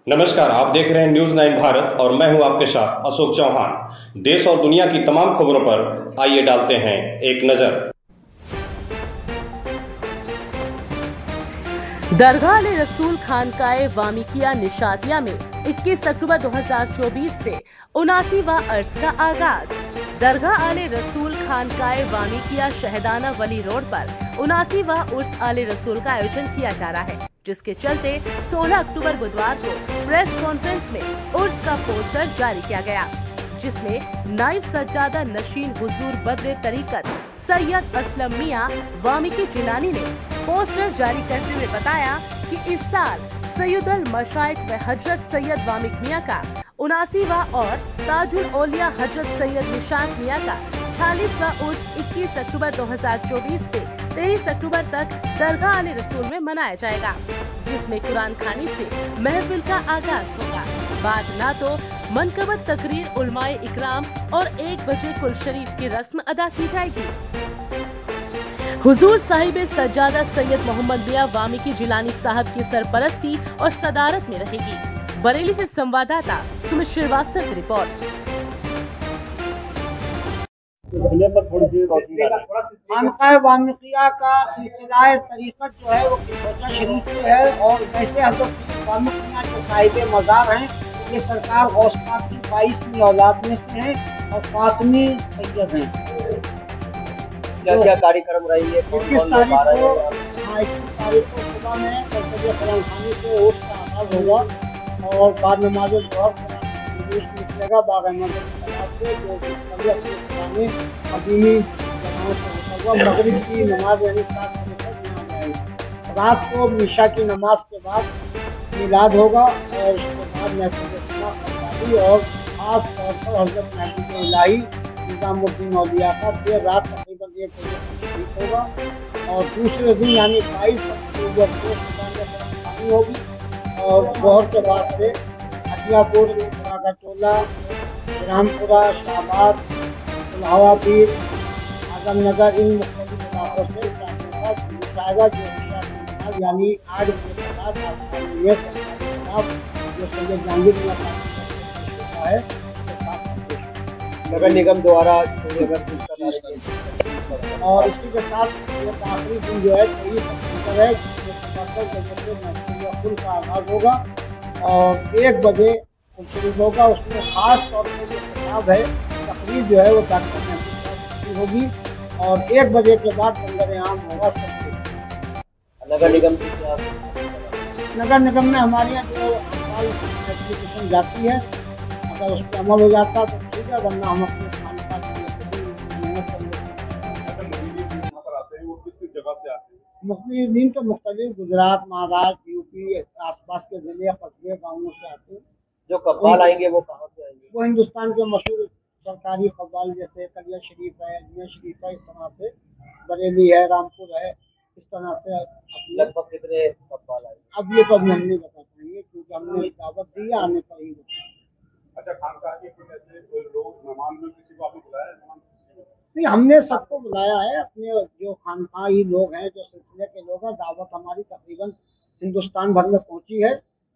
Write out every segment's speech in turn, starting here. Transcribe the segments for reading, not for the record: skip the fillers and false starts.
नमस्कार, आप देख रहे हैं न्यूज 9 भारत और मैं हूं आपके साथ अशोक चौहान। देश और दुनिया की तमाम खबरों पर आइए डालते हैं एक नजर। दरगाह रसूल खानकाए वामिकिया निशातिया में 21 अक्टूबर 2024 से 79वां अर्स का आगाज। दरगाह आले रसूल खानकाए वामिकिया शहदाना वली रोड पर 79वां उर्स आले रसूल का आयोजन किया जा रहा है, जिसके चलते 16 अक्टूबर बुधवार को प्रेस कॉन्फ्रेंस में उर्स का पोस्टर जारी किया गया, जिसमें नाइब सज्जादा नशीन हुजूर बद्र तरीकत सैयद असलम मियां वामिकी जिलानी ने पोस्टर जारी करते हुए बताया कि इस साल सैयदुल मशाइख व हजरत सैयद वामिक मियां का 79वां और ताजुल औलिया हजरत सैयद निशात मियां का 46वां उर्स 21 अक्टूबर 2024 से 23 अक्टूबर तक दरगाह आले रसूल में मनाया जाएगा, जिसमें कुरान खानी से महफिल का आगाज होगा। बाद ना तो मनकबत तकरीर उलमाए इकराम और 1 बजे कुल शरीफ की रस्म अदा की जाएगी। हुजूर साहिब सज्जादा सैयद मोहम्मद मियां वामिकी जिलानी साहब की सरपरस्ती और सदारत में रहेगी। बरेली से संवाददाता सुमित श्रीवास्तव की रिपोर्ट। खानकाए वामिकिया का सिलसिला तरीक़त जो है वो किशोचा शरीफ से है और वैसे हज़रत वामिक मियां जो साहिब मज़ार हैं, ये सरकार गौस पाक की 22वीं औलाद में से हैं और फातिमी सैयद हैं। क्या क्या कार्यक्रम रही है? 21 तारीख को सुबह में कुरान खानी से उर्स का आगाज होगा और बाद नमाज ज़ोहर जुलूस निकलेगा बाग अहमद से, जो कदीमी जगहों से होता हुआ मगरिब की नमाज यानी 7 बजे तक यहाँ जाएगी। रात को मिशा की नमाज के बाद मिलाद होगा और उसके बाद महफिल और खास तौर पर हज़रत महबूब इलाही निज़ामुद्दीन औलिया का देर रात तकरीबन 1 बजे तशरीफ होगा और दूसरे दिन यानी 22 अक्टूबर को सुबह में खानी होगी और जोहर के बाद से हटियापुर, का टोला, रामपुरा, शाहबाद, उल्हावा पीर, आजमनगर, इन मुख्तलिफ इलाकों से जाएगा जो यानी 8 बजे के बाद जो सैयद जहांगीर होता है नगर निगम द्वारा और इसी के साथ आखिरी दिन जो है 23 अक्टूबर है, महफिल का आगाज होगा और 1 बजे शरीफ होगा। उसमें खास तौर पर जो किताब है तकरीर जो है वो डॉक्टर महबूब की होगी और 1 बजे के बाद लंगर आम होगा सबके। नगर निगम में हमारे यहाँ जो एप्लीकेशन जाती है, अगर उस पर अमल हो जाता तो ठीक है, वरना हम अपने मुख्तलिफ दिन तो मुख्तलिफ गुजरात, महाराष्ट्र, यूपी, आसपास के जिले, कस्बे, गाँवों से आते हैं। जो कव्वाल आएंगे वो कहाँ से आएंगे? वो हिंदुस्तान के मशहूर सरकारी कव्वाल जैसे कलिया शरीफ है, अजमेर शरीफ है, इस तरह से बरेली है, रामपुर है, इस तरह से। लगभग कितने कव्वाल आएंगे? अब ये तो हम नहीं बता पाएंगे क्योंकि हमने दावत दी है, आने पर ही बताएंगे। अच्छा, खानकाह के कुछ ऐसे लोग मेहमान में किसी को आपने बुलाया है? नहीं, हमने सबको बुलाया है, अपने जो खानकाही लोग हैं, जो सिलसिले के लोग हैं, दावत हमारी तकरीबन हिंदुस्तान भर में पहुंची है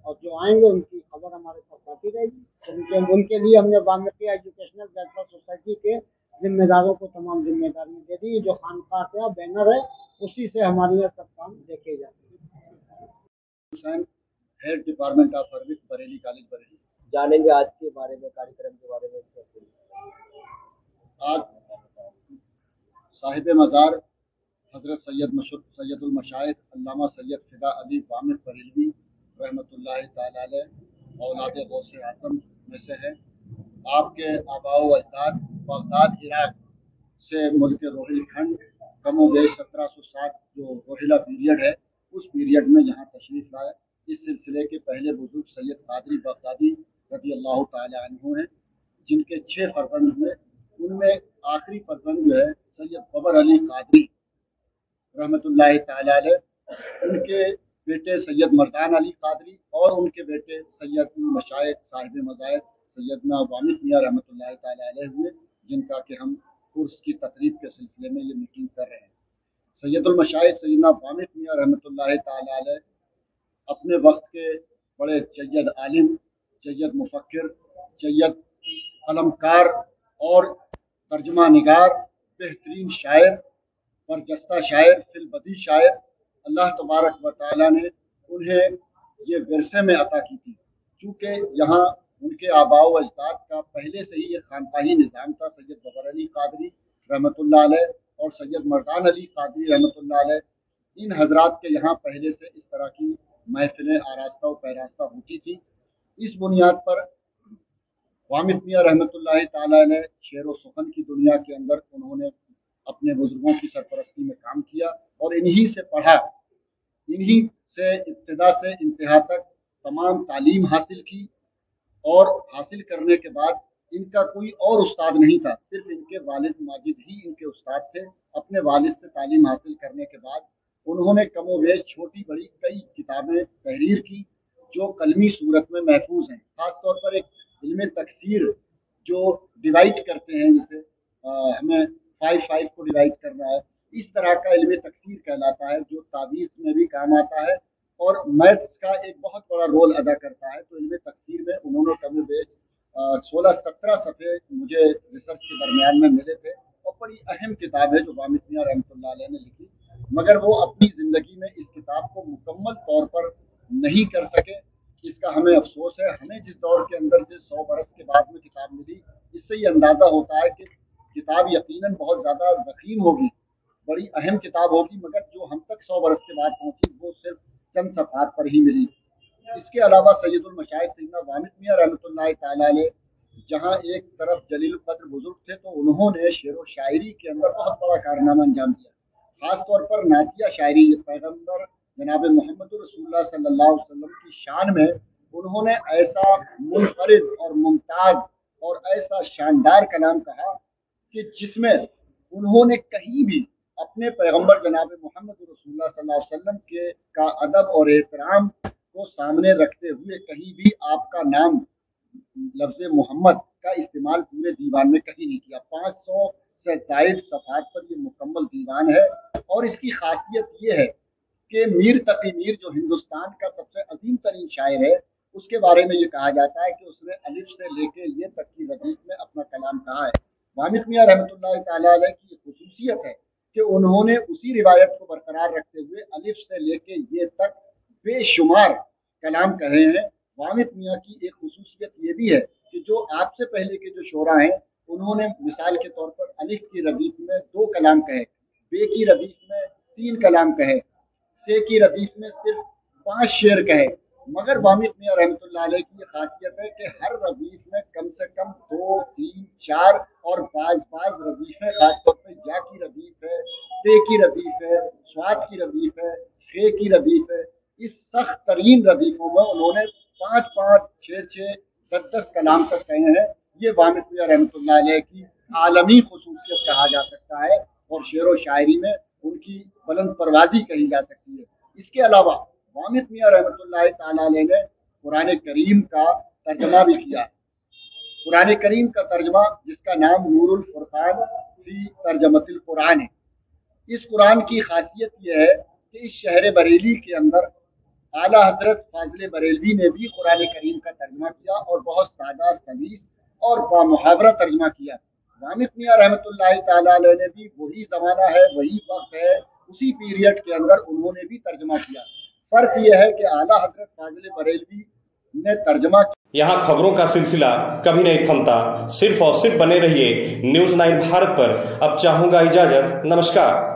और जो आएंगे उनकी खबर हमारे पास आती रहेगी। उनके लिए हमने वामिकिया एजुकेशनल वेलफेयर सोसाइटी के जिम्मेदारों को तमाम जिम्मेदारी दे दी। जो खानकाह का बैनर है उसी से हमारे यहाँ सब काम देखे जाते हैं। Head department of service, Bareilly college, Bareilly. जानेंगे आज के बारे में, कार्यक्रम के बारे में। आज साहिब मज़ार हज़रत सैयदुल मशाइख अल्लामा सैयद फिदा अली वामिक बरेलवी रहमतुल्लाह ताला अलैह औलाद गौस आज़म में से है। आपके आबाओ अजदाद बगदाद इराक से मुल्क रोहिलखंड कमो बेश 1760 जो रोहिला पीरियड है उस पीरियड में यहाँ तशरीफ़ लाए। इस सिलसिले के पहले बुजुर्ग सैयद कादरी बगदादी रज़ी अल्लाह ताला अन्हु हैं, जिनके 6 फर्जंद हुए। उनमें आखिरी फर्जंद जो है सैयद बबर अली कादरी रहमतुल्लाह ताला अलैह, उनके बेटे सैयद मर्दान अली कादरी और उनके बेटे सैयदुल मशाइख साहिब मज़ाहिर सैयदना वामिक मियां रहमतुल्लाह ताला अलैह हुए, जिनका कि हम उर्स की तकरीब के सिलसिले में ये मीटिंग कर रहे हैं। सैयदुल मशाइख सैयदना वामिक मियां रहमतुल्लाह ताला अलैह अपने वक्त के बड़े जय्यद आलिम, जय्यद मुफक्किर, जय्यद कलमकार और तर्जुमा निगार, बेहतरीन शायर, बरजस्ता शायर, फिलबदी शायर अल्लाह तबारक व तआला ने उन्हें ये विरसे में अता की थी। चूँकि यहाँ उनके आबाओ अजदाद का पहले से ही ये खानकाही निज़ाम था। सैयद बबर अली कादरी रहमतुल्लाह अलैह और सैयद मर्दान अली कादरी रहमतुल्लाह अलैह, इन हजरात के यहाँ पहले से इस तरह की महफिलें आरास्ता व पैरास्ता होती थी। इस बुनियाद पर वामिद मियाँ रहमतुल्लाह ताला अलैह शेर व सुखन की दुनिया के अंदर उन्होंने अपने बुजुर्गों की सरपरस्ती में काम किया और इन्हीं से पढ़ा, इन्हीं से इब्तिदा से इंतहा तक तमाम तालीम हासिल की। और हासिल करने के बाद इनका कोई और उस्ताद नहीं था, सिर्फ इनके वालिद माजिद ही इनके उस्ताद थे। अपने वालिद से तालीम हासिल करने के बाद उन्होंने कमोवेश छोटी बड़ी कई किताबें तहरीर की जो कलमी सूरत में महफूज हैं। ख़ास तौर पर एक इल्म तकसीर जो डिवाइड करते हैं, जैसे हमें 5 को डिवाइड करना है, इस तरह का इल्म तकसीर कहलाता है, जो तावीज़ में भी काम आता है और मैथ्स का एक बहुत बड़ा रोल अदा करता है। तो इल्म तकसीर में उन्होंने कमोवेश 16-17 सफ़े मुझे रिसर्च के दरमियान में मिले थे और बड़ी अहम किताब है जो वामिद मियाँ रहमतुल्लाह अलैह ने लिखी। मगर वो अपनी ज़िंदगी में इस किताब को मुकम्मल तौर पर नहीं कर सके, इसका हमें अफसोस है। हमें जिस दौर के अंदर जिस 100 बरस के बाद में किताब मिली, इससे ये अंदाज़ा होता है कि किताब यकीनन बहुत ज़्यादा ज़ख़ीम होगी, बड़ी अहम किताब होगी, मगर जो हम तक 100 बरस के बाद पहुँची वो सिर्फ चंद सफ़हात पर ही मिली। इसके अलावा सैयदुल मशाइख सैयदना वामिद मियाँ रहमतुल्लाह ताला अलैह जहाँ एक तरफ जलील कद्र बुजुर्ग थे, तो उन्होंने शेर व शायरी के अंदर बहुत बड़ा कारनामा अंजाम दिया। ख़ास तौर पर नातिया शायरी, पैगम्बर जनाब मोहम्मद रसूलुल्लाह सल्लल्लाहु अलैहि वसल्लम की शान में उन्होंने ऐसा मुनफरिद और मुमताज़ और ऐसा शानदार कलाम कहा कि जिसमें उन्होंने कहीं भी अपने पैगम्बर जनाब मोहम्मद रसूलुल्लाह सल्लल्लाहु अलैहि वसल्लम के का अदब और एहतराम को सामने रखते हुए कहीं भी आपका नाम लफ्ज़ मोहम्मद का इस्तेमाल पूरे दीवान में कहीं नहीं किया। 500 से ज़ायद सफ़हात पर ये मुकम्मल दीवान है। और इसकी खासियत ये है कि मीर तकी मीर जो हिंदुस्तान का सबसे अजीम तरीन शायर है, उसके बारे में ये कहा जाता है कि उसने अलिफ से लेके ये तक की रदीफ में अपना कलाम कहा है। वामिद मियाँ रहमतुल्लाह ताला अलैह की खुसूसियत है कि उन्होंने उसी रिवायत को बरकरार रखते हुए अलिफ से लेके ये तक बेशुमार कलाम कहे हैं। वामिद मियाँ की एक खुसूसियत ये भी है कि जो आपसे पहले के जो शोरा हैं, उन्होंने मिसाल के तौर पर अलिफ की रदीफ में 2 कलाम कहे, बे की रदीफ में 3 कलाम कहे, से की रदीफ में सिर्फ 5 शेर कहे। मगर वामिद मियाँ रहमतुल्लाह अलैह की ये खासियत है कि हर रदीफ में कम से कम 2, 3, 4 और 5 रदीफें, खासतौर पर या की रदीफ है, ते की रदीफ है, स्वाद की रदीफ है, खे की रदीफ है। इस सख्त तरीन रदीफों में उन्होंने 5-5, 6-6, 10-10 कलाम तक कहे हैं। ये वामिद मियाँ रहमतुल्लाह अलैह की आलमी खुसूसियत कहा जा सकता है और शेर व शायरी में उनकी बुलंद परवाज़ी कही जा सकती है। इसके अलावा वामिद मियाँ रहमतुल्लाह ताला अलैह ने कुरान करीम का तर्जमा भी किया। कुरान करीम का तर्जमा, जिसका नाम नूरुल फुरकान फी तर्जमतिल कुरान है। इस कुरान की खासियत यह है कि इस शहर बरेली के अंदर आला हजरत फाजिल बरेलवी ने भी कुरान करीम का तर्जमा किया और बहुत सादा, सलीस और बामुहावरा तर्जमा किया। वामिद मियाँ रहमतुल्लाह ताला अलैह ने भी वही ज़माना है, वही वक्त है, उसी पीरियड के अंदर उन्होंने भी तर्जमा किया। फ़र्क यह है कि आला हजरत फाजिल बरेलवी ने तर्जमा किया। यहाँ खबरों का सिलसिला कभी नहीं थमता। सिर्फ और सिर्फ बने रहिए न्यूज़ 9 भारत पर। अब चाहूँगा इजाज़त। नमस्कार।